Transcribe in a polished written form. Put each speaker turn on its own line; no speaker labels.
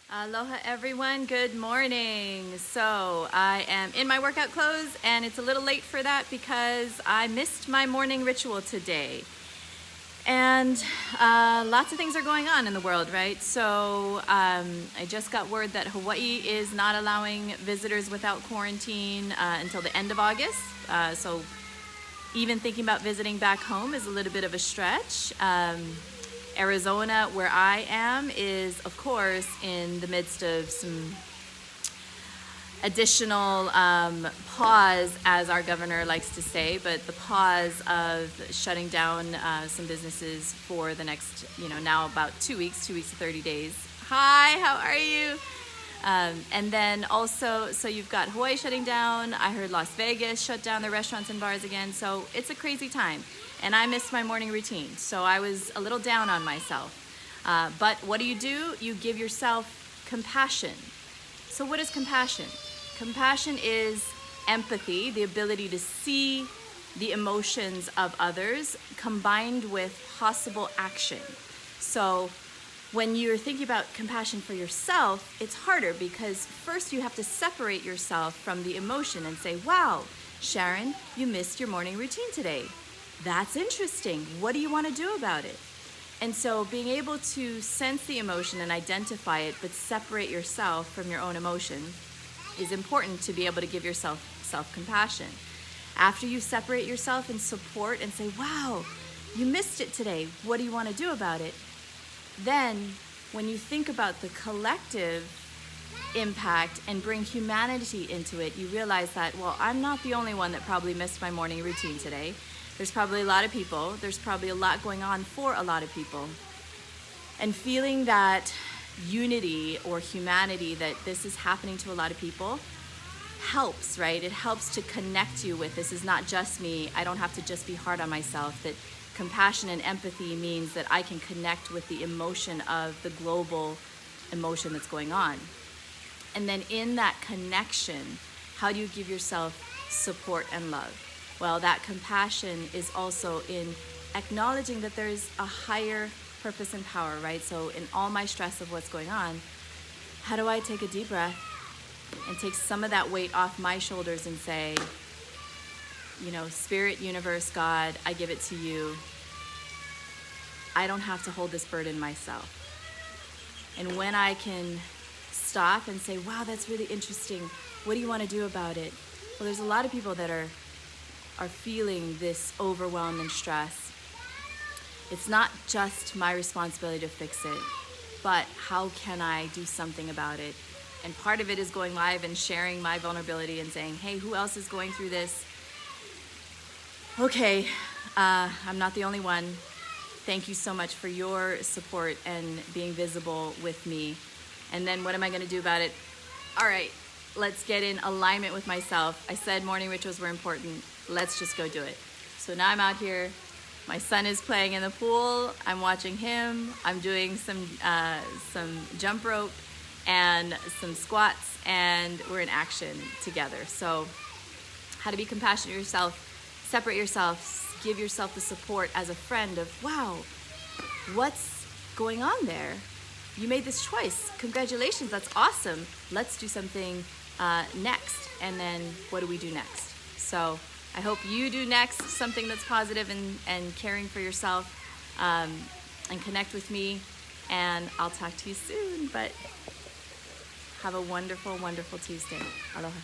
Aloha everyone, good morning. So I am in my workout clothes and it's a little late for that because I missed my morning ritual today. And lots of things are going on in the world, right? So I just got word that Hawaii is not allowing visitors without quarantine until the end of August. So even thinking about visiting back home is a little bit of a stretch. Arizona, where I am, is of course in the midst of some additional pause, as our governor likes to say, but the pause of shutting down some businesses for the next, now about 2 weeks to 30 days. Hi, how are you? And then also, so you've got Hawaii shutting down. I heard Las Vegas shut down their restaurants and bars again. So it's a crazy time. And I missed my morning routine. So I was a little down on myself. But what do? You give yourself compassion. So what is compassion? Compassion is empathy, the ability to see the emotions of others combined with possible action. So when you're thinking about compassion for yourself, it's harder because first you have to separate yourself from the emotion and say, wow, Sharon, you missed your morning routine today. That's interesting. What do you want to do about it? And so being able to sense the emotion and identify it, but separate yourself from your own emotion is important to be able to give yourself self-compassion. After you separate yourself and support and say, wow, you missed it today. What do you want to do about it? Then when you think about the collective impact and bring humanity into it, you realize that, well, I'm not the only one that probably missed my morning routine today. There's probably a lot of people. There's probably a lot going on for a lot of people. And feeling that unity or humanity, that this is happening to a lot of people, helps, right? It helps to connect you with, this is not just me. I don't have to just be hard on myself. That compassion and empathy means that I can connect with the emotion of the global emotion that's going on. And then in that connection, how do you give yourself support and love? Well, that compassion is also in acknowledging that there's a higher purpose and power, right? So in all my stress of what's going on, how do I take a deep breath and take some of that weight off my shoulders and say, Spirit, universe, God, I give it to you. I don't have to hold this burden myself. And when I can stop and say, wow, that's really interesting. What do you want to do about it? Well, there's a lot of people that are feeling this overwhelm and stress. It's not just my responsibility to fix it, but how can I do something about it? And part of it is going live and sharing my vulnerability and saying, hey, who else is going through this? Okay, I'm not the only one. Thank you so much for your support and being visible with me. And then what am I going to do about it? All right, let's get in alignment with myself. I said morning rituals were important. Let's just go do it. So now I'm out here. My son is playing in the pool. I'm watching him. I'm doing some jump rope and some squats, and we're in action together. So how to be compassionate to yourself, separate yourself, give yourself the support as a friend of, wow, what's going on there? You made this choice. Congratulations, that's awesome. Let's do something next. And then what do we do next? So I hope you do next something that's positive and caring for yourself, and connect with me. And I'll talk to you soon. But have a wonderful, wonderful Tuesday. Aloha.